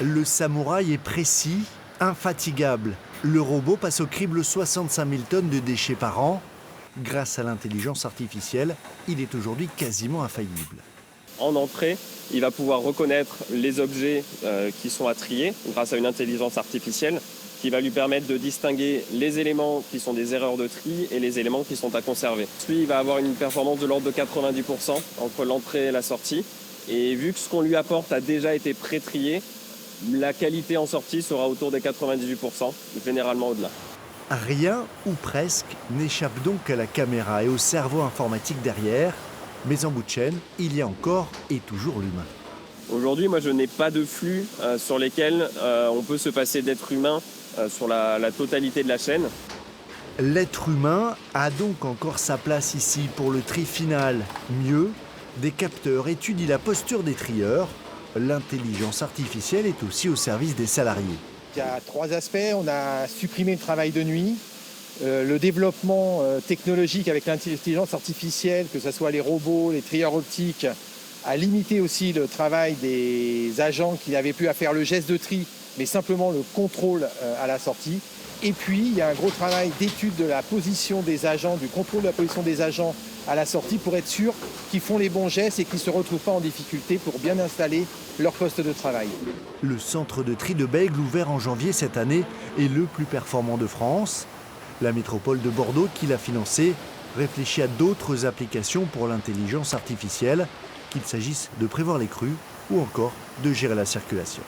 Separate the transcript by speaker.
Speaker 1: Le samouraï est précis, infatigable. Le robot passe au crible 65 000 tonnes de déchets par an. Grâce à l'intelligence artificielle, il est aujourd'hui quasiment infaillible.
Speaker 2: En entrée, il va pouvoir reconnaître les objets qui sont à trier grâce à une intelligence artificielle qui va lui permettre de distinguer les éléments qui sont des erreurs de tri et les éléments qui sont à conserver. Lui, il va avoir une performance de l'ordre de 90% entre l'entrée et la sortie. Et vu que ce qu'on lui apporte a déjà été pré-trié, la qualité en sortie sera autour des 98%, généralement au-delà.
Speaker 1: Rien, ou presque, n'échappe donc à la caméra et au cerveau informatique derrière. Mais en bout de chaîne, il y a encore et toujours l'humain.
Speaker 2: Aujourd'hui, moi, je n'ai pas de flux sur lesquels on peut se passer d'être humain sur la totalité de la chaîne.
Speaker 1: L'être humain a donc encore sa place ici pour le tri final. Mieux, des capteurs étudient la posture des trieurs. L'intelligence artificielle est aussi au service des salariés.
Speaker 3: Il y a 3 aspects. On a supprimé le travail de nuit, le développement technologique avec l'intelligence artificielle, que ce soit les robots, les trieurs optiques, a limité aussi le travail des agents qui n'avaient plus à faire le geste de tri, mais simplement le contrôle à la sortie. Et puis, il y a un gros travail d'étude de la position des agents, du contrôle de la position des agents à la sortie pour être sûr qu'ils font les bons gestes et qu'ils ne se retrouvent pas en difficulté pour bien installer leur poste de travail.
Speaker 1: Le centre de tri de Bègles, ouvert en janvier cette année, est le plus performant de France. La métropole de Bordeaux, qui l'a financé, réfléchit à d'autres applications pour l'intelligence artificielle, qu'il s'agisse de prévoir les crues ou encore de gérer la circulation.